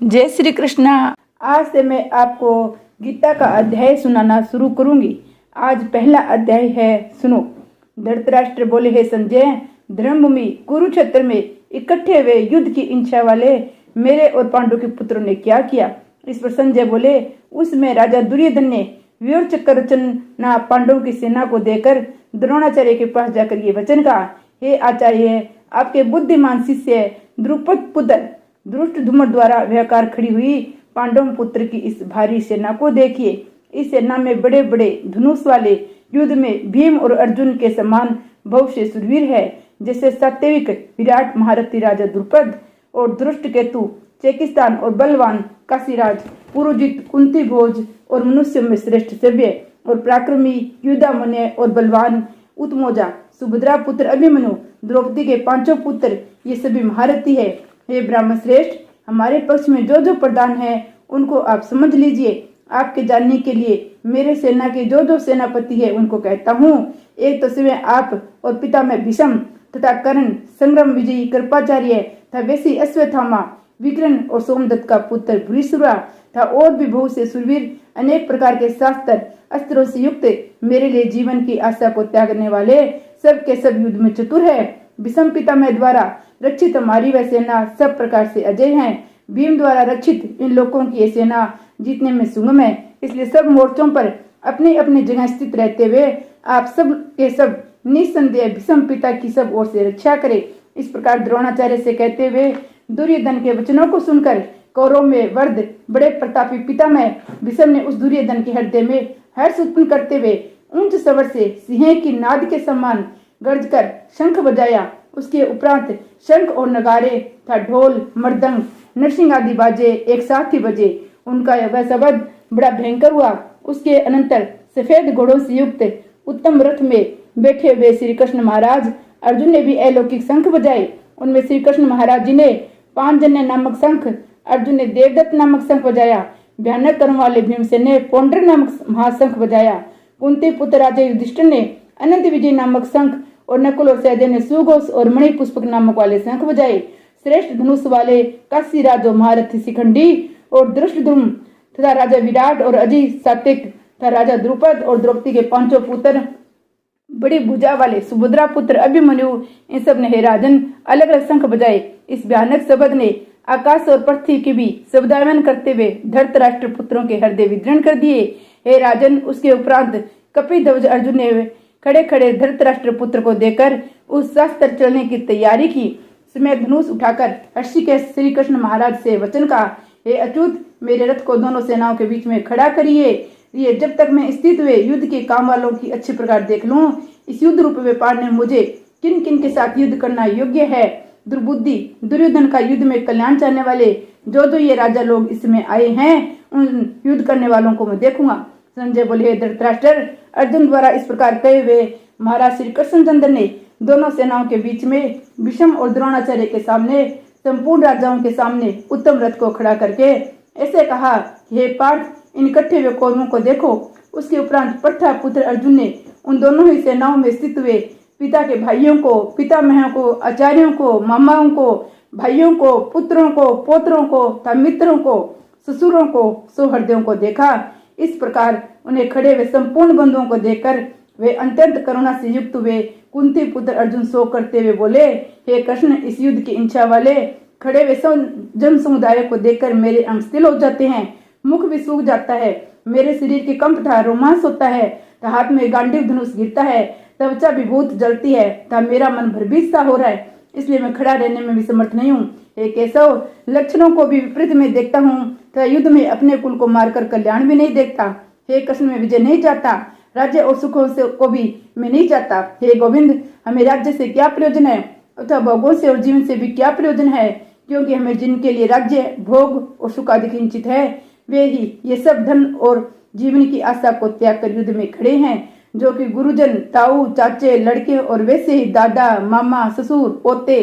जय श्री कृष्णा। आज से मैं आपको गीता का अध्याय सुनाना शुरू करूंगी। आज पहला अध्याय है, सुनो। धृतराष्ट्र बोले, हे संजय, धर्मभूमि कुरुक्षेत्र में इकट्ठे हुए युद्ध की इच्छा वाले मेरे और पांडु के पुत्रों ने क्या किया। इस पर संजय बोले, उसमें राजा दुर्योधन ने व्यूह चक्र रचना पांडवों की सेना को देकर द्रोणाचार्य के पास जाकर ये वचन कहा, हे आचार्य, आपके बुद्धिमान शिष्य द्रुपद पुत्र धृष्टद्युम्न द्वारा व्याकार खड़ी हुई पांडव पुत्र की इस भारी सेना को देखिए। इस सेना में बड़े बड़े धनुष वाले युद्ध में भीम और अर्जुन के समान बहुत से शूरवीर है, जैसे सात्विक विराट महारथी राजा द्रुपद और धृष्ट केतु चेकिस्तान और बलवान काशीराज पुरोजित कुंती भोज और मनुष्य में श्रेष्ठ सभ्य और पराक्रमी युद्धामन्य और बलवान उत्मोजा सुभद्रा पुत्र अभिमन्यु द्रौपदी के पांचों पुत्र ये सभी महारथी है। हे ब्राह्मण श्रेष्ठ, हमारे पक्ष में जो जो प्रधान है उनको आप समझ लीजिए। आपके जानने के लिए मेरे सेना के जो जो सेनापति है उनको कहता हूँ। एक तो स्वयं आप और पिता में भीष्म तथा कर्ण संग्राम विजयी कृपाचार्य तथा वैसी अश्वत्थामा विकर्ण और सोमदत्त का पुत्र भूरिश्रवा था और भी बहुत से शूरवीर अनेक प्रकार के शास्त्र अस्त्रों से युक्त मेरे लिए जीवन की आशा को त्यागने वाले सब के सब युद्ध में चतुर है। भीष्म पितामह द्वारा रक्षित हमारी वह सेना सब प्रकार से अजय है। भीम द्वारा रक्षित इन लोगों की ये सेना जीतने में सुगम है, इसलिए सब मोर्चों पर अपनी अपनी जगह स्थित रहते हुए आप सब के सब निस्संदेह भीष्म पिता की सब ओर से रक्षा करें। इस प्रकार द्रोणाचार्य से कहते हुए दुर्योधन के वचनों को सुनकर कौरव में वर्द बड़े प्रतापी पितामह भीष्म ने उस दुर्योधन के हृदय में हर्ष उत्पन्न करते हुए ऊंच स्वर से सिंह की नाद के समान गर्ज कर शंख बजाया। उसके उपरांत शंख और नगारे तथा ढोल मृदंग नरसिंह आदि बाजे एक साथ ही बजे। उनका वह शब्द बड़ा भयंकर हुआ। उसके अनंतर सफेद घोड़ों से युक्त उत्तम रथ में बैठे हुए श्री कृष्ण महाराज अर्जुन ने भी अलौकिक शंख बजाए। उनमें श्री कृष्ण महाराज जी ने पांचजन्य नामक शंख, अर्जुन ने देवदत्त नामक शंख बजाया, भयानक कर्म वाले भीमसेन ने पौंड्र नामक महाशंख बजाया, कुंती पुत्र राजा युधिष्ठिर ने अनंत विजय नामक शंख और नकुल और सहदेव ने सुघोष और मणि पुष्पक नामक वाले शंख बजाए। श्रेष्ठ धनुष वाले काशीराज और महारथी शिखंडी और धृष्टद्युम्न तथा राजा विराट और अजय सात्विक तथा राजा द्रुपद और द्रौपदी के पांचों पुत्र बड़ी भुजा वाले सुभद्रा पुत्र अभिमन्यु, इन सब ने हे राजन अलग अलग शंख बजाए। इस भयानक शब्द ने आकाश और पृथ्वी के भी शब्दायमन करते हुए धृतराष्ट्र पुत्रों के हृदय विदीर्ण कर दिए। हे राजन, उसके उपरांत कपिध्वज अर्जुन ने खड़े खड़े धृतराष्ट्र पुत्र को देखकर उस शस्त्र चलने की तैयारी की। समय धनुष उठाकर ऋषिकेश श्री कृष्ण महाराज से वचन कहा, हे अच्युत, मेरे रथ को दोनों सेनाओं के बीच में खड़ा करिए। ये जब तक मैं स्थित हुए युद्ध के काम वालों की अच्छी प्रकार देख लूं, इस युद्ध रूप व्यापार ने मुझे किन किन के साथ युद्ध करना योग्य है। दुर्बुद्धि दुर्योधन का युद्ध में कल्याण चाहने वाले जो जो ये राजा लोग इसमें आए हैं, उन युद्ध करने वालों को मैं देखूंगा। संजय बोले, हे धृतराष्ट्र, अर्जुन द्वारा इस प्रकार कहे हुए महाराज श्री कृष्णचंद्र ने दोनों सेनाओं के बीच में भीष्म और द्रोणाचार्य के सामने संपूर्ण राजाओं के सामने उत्तम रथ को खड़ा करके ऐसे कहा, हे पार्थ, इन इकट्ठे हुए कौरवों को देखो। उसके उपरांत प्रथा पुत्र अर्जुन ने उन दोनों ही सेनाओं में स्थित हुए पिता के भाइयों को, पितामहों को, आचार्यों को, मामाओं को, भाइयों को, पुत्रों को, पोत्रों को तथा मित्रों को, ससुरों को, सौहृदयों को देखा। इस प्रकार उन्हें खड़े हुए संपूर्ण बंधुओं को देखकर वे अत्यंत करुणा से युक्त हुए कुंती पुत्र अर्जुन शोक करते हुए बोले, हे कृष्ण, इस युद्ध की इच्छा वाले खड़े हुए जन समुदाय को देखकर मेरे अंग स्थिर हो जाते हैं, मुख भी सूख जाता है, मेरे शरीर की कंप तथा रोमांस होता है, हाथ में गांडीव धनुष गिरता है, त्वचा भी बहुत जलती है तथा मेरा मन भयभीत सा हो रहा है, इसलिए मैं खड़ा रहने में भी समर्थ नहीं हूँ। हे केशव, लक्षणों को भी विपरीत में देखता हूँ तथा युद्ध में अपने कुल को मारकर कल्याण भी नहीं देखता। हे कृष्ण, में विजय नहीं चाहता, राज्य और सुखों से को भी मैं नहीं चाहता। हे गोविंद, हमें राज्य से क्या प्रयोजन है अथवा भोगों से और जीवन से भी क्या प्रयोजन है, क्योंकि हमें जिनके लिए राज्य भोग और सुख आदि किंचित है, वे ही ये सब धन और जीवन की आशा को त्याग कर युद्ध में खड़े हैं, जो कि गुरुजन, ताऊ, चाचे, लड़के और वैसे ही दादा, मामा, ससुर, पोते,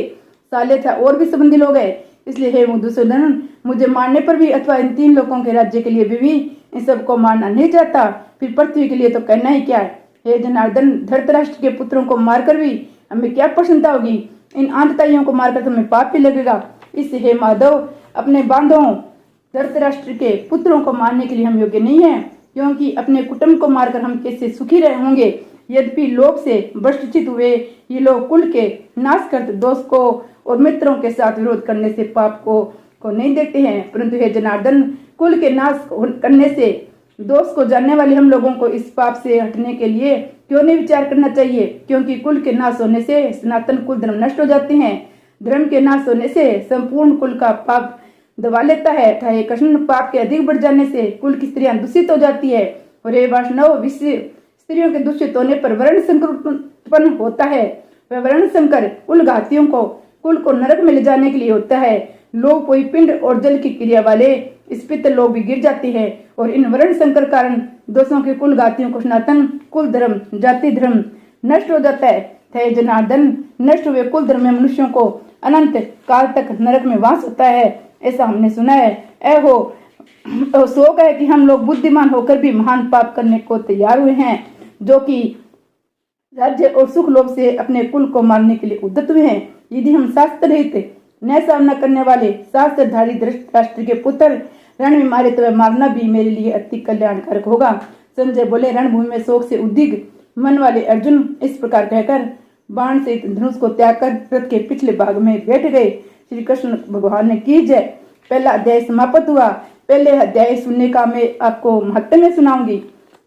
साले था और भी संबंधी लोग हैं। इसलिए हे मधुसूदन, मुझे मारने पर भी अथवा इन तीन लोगों के राज्य के लिए भी इन सबको मारना नहीं चाहता, फिर पृथ्वी के लिए तो कहना ही क्या है। हे जनार्दन, धृतराष्ट्र के पुत्रों को मारकर भी हमें क्या प्रसन्नता होगी, इन आंधताइयों को मारकर तुम्हें पाप भी लगेगा। इससे हे माधव, अपने बांधवों धृतराष्ट्र के पुत्रों को मारने के लिए हम योग्य नहीं है, क्योंकि अपने कुटुंब को मारकर हम कैसे सुखी रहे होंगे। यद्यपि लोभ से भ्रष्टचित हुए ये लोग कुल के नाश करते दोस्त को और मित्रों के साथ विरोध करने से पाप को नहीं देखते हैं, परंतु हे जनार्दन, कुल के नाश करने से दोष को जानने वाले हम लोगों को इस पाप से हटने के लिए क्यों नहीं विचार करना चाहिए, क्योंकि कुल के नाश होने से सनातन कुल धर्म नष्ट हो जाते हैं। धर्म के नाश होने से संपूर्ण कुल का पाप दबा लेता है तथा हे कृष्ण, पाप के अधिक बढ़ जाने से कुल की स्त्रियां दूषित हो जाती है और हे वैष्णव, विश्व स्त्रियों के दूषित होने पर वर्ण संकर उत्पन्न होता है। वह वर्ण संकर कुल घातियों को कुल को नरक में ले जाने के लिए होता है। लोग कोई पिंड और जल की क्रिया वाले स्पित लोग भी गिर जाते हैं और इन वर्ण संकर कारण दोषों के कुल घातियों को सनातन कुल धर्म जाति धर्म नष्ट हो जाता है। थे जनार्दन, नष्ट हुए कुल धर्म में मनुष्यों को अनंत काल तक नरक में वास होता है, ऐसा हमने सुना है। ऐहो शोक है कि हम लोग बुद्धिमान होकर भी महान पाप करने को तैयार हुए हैं, जो कि राज्य और सुख लोभ से अपने कुल को मारने के लिए उद्यत हुए हैं। यदि हम शास्त्र रहित न्याय सामना करने वाले शास्त्रधारी धृतराष्ट्र के पुत्र रण में मारे तो वह मारना भी मेरे लिए अति कल्याणकारक होगा। संजय बोले, रणभूमि में शोक से उद्विग्न मन वाले अर्जुन इस प्रकार कहकर बाण से धनुष को त्याग कर रथ के पिछले भाग में बैठ गए। श्री कृष्ण भगवान ने की जय। पहला अध्याय समाप्त हुआ। पहले अध्याय सुनने का मैं आपको महत्व में सुनाऊंगी।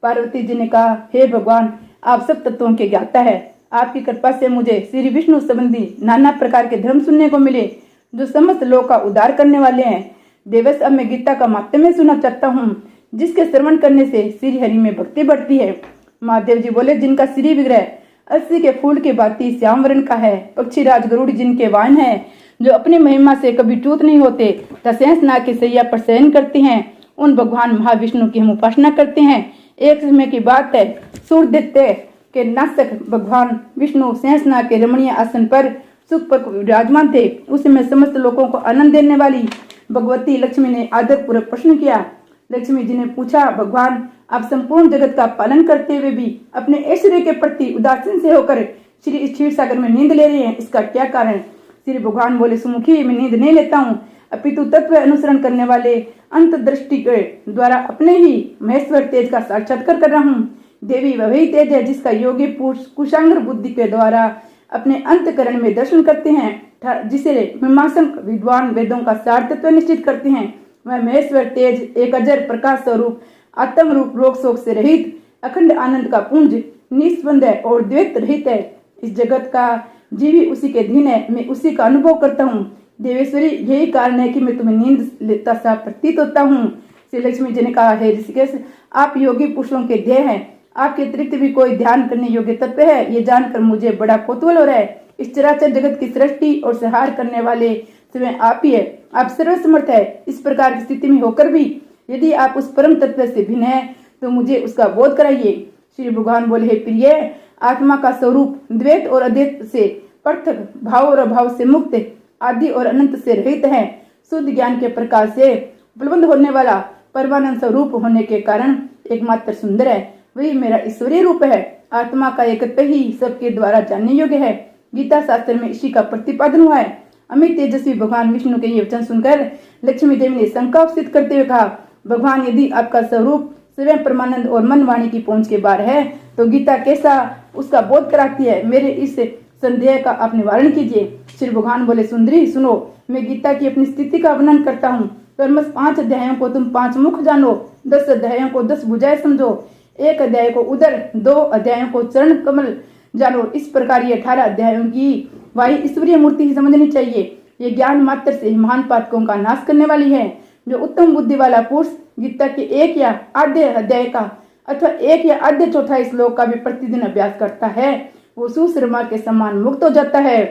पार्वती जी ने कहा, हे भगवान, आप सब तत्वों के ज्ञाता है। आपकी कृपा से मुझे श्री विष्णु संबंधी नाना प्रकार के धर्म सुनने को मिले, जो समस्त लोग का उद्धार करने वाले हैं। देवस, अब मैं गीता का महत्व में सुनना चाहता हूँ, जिसके श्रवण करने से श्री हरि में भक्ति बढ़ती है। महादेव जी बोले, जिनका श्री विग्रह अस्सी के फूल के भांति श्याम वर्ण का है, पक्षी राज गरुड़ जिनके वाहन है, जो अपनी महिमा से कभी च्यूत नहीं होते, तसेंस नाग की सैया पर शयन करते हैं, उन भगवान महाविष्णु की हम उपासना करते हैं। एक समय की बात है, सूर्यदित्य के नाशक भगवान विष्णु शेषनाग के रमणीय आसन पर सुख पर विराजमान थे। उस समय समस्त लोगों को आनंद देने वाली भगवती लक्ष्मी ने आदर पूर्वक प्रश्न किया। लक्ष्मी जी ने पूछा, भगवान, आप संपूर्ण जगत का पालन करते हुए भी अपने ऐश्वर्य के प्रति उदासीन से होकर श्री क्षीर सागर में नींद ले रहे हैं, इसका क्या कारण? श्री भगवान बोले, सुमुखी, मैं नींद नहीं लेता हूँ, अपितु तत्व अनुसरण करने वाले अंत दृष्टि के द्वारा अपने ही महेश्वर तेज का साक्षात्कार कर रहा हूँ। देवी वही तेज है जिसका योगी पुरुष कुशांग्र बुद्धि के द्वारा अपने अंतकरण में दर्शन करते हैं, जिसे मीमांसक विद्वान वेदों का सार तत्व निश्चित करते हैं। वह महेश्वर तेज एक अजर प्रकाश स्वरूप आत्म रूप रोग शोक से रहित अखंड आनंद का पुंज निस्पंद है और द्वैत रहित है। इस जगत का जीवी उसी के धीन है, मैं उसी का अनुभव करता हूँ। देवेश्वरी, यही कारण है कि मैं तुम्हें नींद लेता सा प्रतीत होता हूँ। श्री लक्ष्मी जी ने कहा, हे ऋषिकेश, आप योगी पुरुषों के ध्येय हैं, आपके अतिरिक्त भी कोई ध्यान करने योग्य तत्व है, ये जानकर मुझे बड़ा कौतूहल हो रहा है। इस चराचर जगत की सृष्टि और संहार करने वाले स्वयं आप ही है, आप सर्वसमर्थ है। इस प्रकार की स्थिति में होकर भी यदि आप उस परम तत्व से भिन्न है तो मुझे उसका बोध कराइए। श्री भगवान बोले, हे प्रिय, आत्मा का स्वरूप द्वैत और अद्वैत से पृथक, भाव और अभाव से मुक्त, आदि और अनंत से रहित है। शुद्ध ज्ञान के प्रकाश से उपलब्ध होने वाला परमानंद स्वरूप होने के कारण एकमात्र सुंदर है, वही मेरा ईश्वरीय रूप है। आत्मा का एकत्व ही सबके द्वारा जानने योग्य है। गीता शास्त्र में इसी का प्रतिपादन हुआ है। अमित तेजस्वी भगवान विष्णु के ये वचन सुनकर लक्ष्मी देवी ने शंका उपस्थित करते हुए कहा, भगवान, यदि आपका स्वरूप स्वयं परमानंद और मन वाणी की पहुंच के बाहर है तो गीता कैसा उसका बोध कराती है? मेरे इस संदेह का आप निवारण कीजिए। श्री भगवान बोले, सुंदरी सुनो, मैं गीता की अपनी स्थिति का वर्णन करता हूँ। कर्मस 5 अध्यायों को तुम 5 मुख जानो, 10 अध्यायों को 10 भुजाएं समझो, 1 अध्याय को उदर, 2 अध्यायों को चरण कमल जानो। इस प्रकार ये 18 अध्यायों की वाही ईश्वरीय मूर्ति ही समझनी चाहिए। ये ज्ञान मात्र से महान पातकों का नाश करने वाली है। जो उत्तम बुद्धि वाला पुरुष गीता के 1 या आधे अध्याय का अथवा 1 या आधे चौथाई श्लोक का भी प्रतिदिन अभ्यास करता है, वो सुश्रमा के समान मुक्त हो जाता है।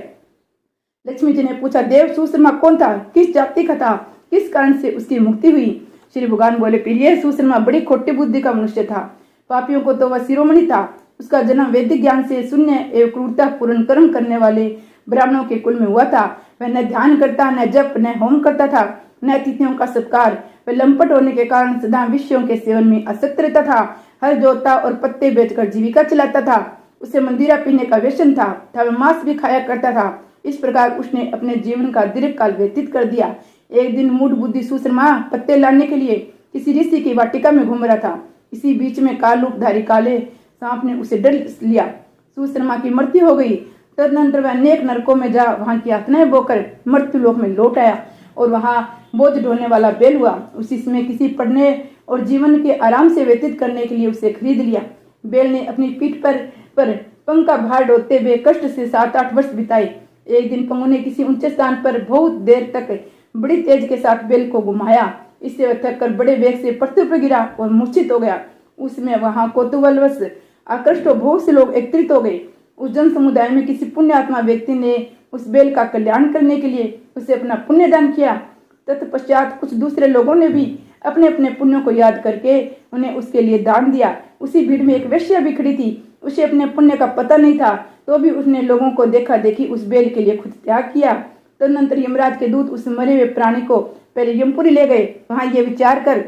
लक्ष्मी जी ने पूछा, देव, सुश्रमा कौन था? किस जाति का था? किस कारण से उसकी मुक्ति हुई? श्री भगवान बोले, प्रिय, सुश्रमा बड़ी खोटी बुद्धि का मनुष्य था। पापियों को तो वह शिरोमणि था। उसका जन्म वैदिक ज्ञान से शून्य एवं क्रूरता पूर्ण कर्म करने वाले ब्राह्मणों के कुल में हुआ था। वह न ध्यान करता, न जप, न होम करता था, न अतिथियों का सत्कार। वह लंपट होने के कारण सदा विषयों के सेवन में आसक्त रहता था। हल जोतता और पत्ते बेचकर जीविका चलाता था। उसे मंदिरा पीने का व्यसन था, वह मांस भी खाया करता था। इस प्रकार उसने अपने जीवन का दीर्घ काल व्यतीत कर दिया। एक दिन मूढ़ बुद्धि सुश्रमा पत्ते लाने के लिए किसी ऋषि की वाटिका में घूम रहा था। इसी बीच में काल रूपधारी काले सांप ने उसे डर लिया। सुश्रमा की मृत्यु हो गई। तदनंतर वह अनेक नरकों में जा वहां की यातनाएं बोकर मृत्यु लोक में लौट आया और वहां बोझ ढोने वाला बैल हुआ। उसी समय किसी पढ़ने और जीवन के आराम से व्यतीत करने के लिए उसे खरीद लिया। बैल ने अपनी पीठ पर पंख का भार ढोते हुए कष्ट से 7-8 वर्ष बिताए। एक दिन पंगु ने किसी ऊंचे स्थान पर बहुत देर तक बड़ी तेज के साथ बैल को घुमाया। इससे वह थक कर बड़े वेग से पृथ्वी पर गिरा और मूर्छित हो गया। उसमें वहां कौतूहलवश आकृष्ट बहुत से लोग एकत्रित हो गए। उस जन समुदाय में किसी पुण्यात्मा व्यक्ति ने उस बैल का कल्याण करने के लिए उसे अपना पुण्य दान किया। तत्पश्चात कुछ दूसरे लोगों ने भी अपने अपने पुण्यों को याद करके उन्हें उसके लिए दान दिया। उसी भीड़ में एक वेश्या भी खड़ी थी। उसे अपने पुण्य का पता नहीं था, तो भी उसने लोगों को देखा देखी उस बैल के लिए खुद त्याग किया। तदनंतर यमराज के दूत उस मरे हुए प्राणी को पहले यमपुरी ले गए। वहां ये विचार कर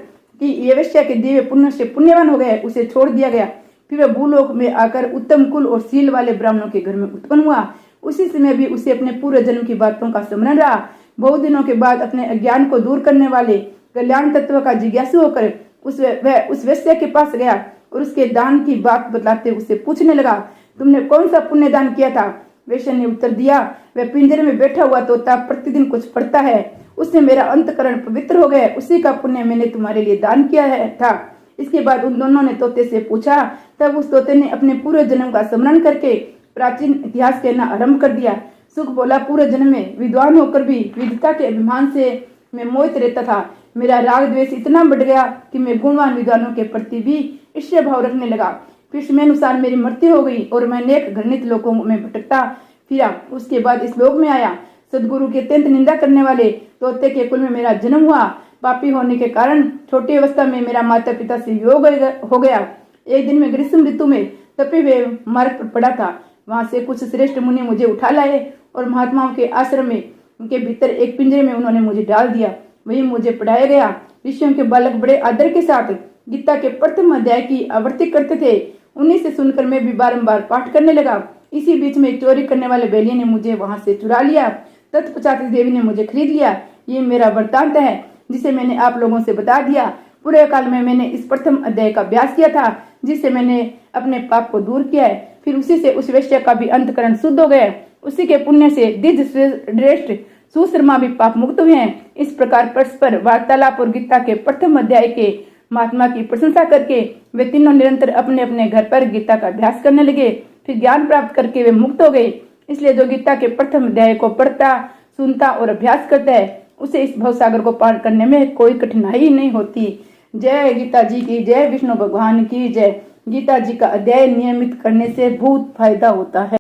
कि ये वेश्या के दिए पुण्य से पुण्यवान हो गए, उसे छोड़ दिया गया। फिर वह भूलोक में आकर उत्तम कुल और शील वाले ब्राह्मणों के घर में उत्पन्न हुआ। उसी समय भी उसे अपने पूर्व जन्म की बातों का स्मरण रहा। बहुत दिनों के बाद अपने अज्ञान को दूर करने वाले कल्याण तत्व का जिज्ञासु होकर वह उस वेश्या के पास गया और उसके दान की बात बतलाते उससे पूछने लगा, तुमने कौन सा पुण्य दान किया था? वेश्या ने उत्तर दिया, वह पिंजरे में बैठा हुआ तोता प्रतिदिन कुछ पढ़ता है, उससे मेरा अंतकरण पवित्र हो गया, उसी का पुण्य मैंने तुम्हारे लिए दान किया था। इसके बाद उन दोनों ने तोते से पूछा। तब उस तोते ने अपने पूर्व जन्म का स्मरण करके प्राचीन इतिहास कहना आरंभ कर दिया। सुख बोला, पूर्व जन्म में विद्वान होकर भी विद्वता के अभिमान से मैं मोहित रहता था। मेरा राग द्वेष इतना बढ़ गया कि मैं गुणवान विद्वानों के प्रति भी ईर्ष्या भाव रखने लगा। फिर समय अनुसार मेरी मृत्यु हो गई और मैं अनेक घृणित लोगों में भटकता फिरा। उसके बाद इस लोक में आया। सदगुरु की अत्यंत निंदा करने वाले तोते के कुल में मेरा जन्म हुआ। पापी होने के कारण छोटी अवस्था में मेरा माता पिता से वियोग हो गया। एक दिन मैं ग्रीष्म ऋतु में तपे हुए मार्ग पर पड़ा था। वहां से कुछ श्रेष्ठ मुनि मुझे उठा लाए और महात्माओं के आश्रम में उनके भीतर एक पिंजरे में उन्होंने मुझे डाल दिया। वही मुझे पढ़ाया गया। ऋषियों के बालक बड़े आदर के साथ गीता के प्रथम अध्याय की आवृत्ति करते थे। उन्हीं से सुनकर मैं भी बारंबार पाठ करने लगा। इसी बीच में चोरी करने वाले बैलिए ने मुझे वहां से चुरा लिया। तत्पश्चात देवी ने मुझे खरीद लिया। ये मेरा वृत्तांत है जिसे मैंने आप लोगों से बता दिया। पूरे काल में मैंने इस प्रथम अध्याय का अभ्यास किया था, जिससे मैंने अपने पाप को दूर किया है। फिर उसी से उस वेश्या का भी अंतकरण शुद्ध हो गया। उसी के पुण्य से द्विज श्रेष्ठ सुश्रमा भी पाप मुक्त हुए हैं। इस प्रकार परस्पर वार्तालाप और गीता के प्रथम अध्याय के महात्मा की प्रशंसा करके वे तीनों निरंतर अपने अपने घर पर गीता का अभ्यास करने लगे। फिर ज्ञान प्राप्त करके वे मुक्त हो गए। इसलिए जो गीता के प्रथम अध्याय को पढ़ता, सुनता और अभ्यास करता है, उसे इस भवसागर को पार करने में कोई कठिनाई नहीं होती। जय गीता जी की जय, विष्णु भगवान की जय। गीता जी का अध्याय नियमित करने से बहुत फायदा होता है।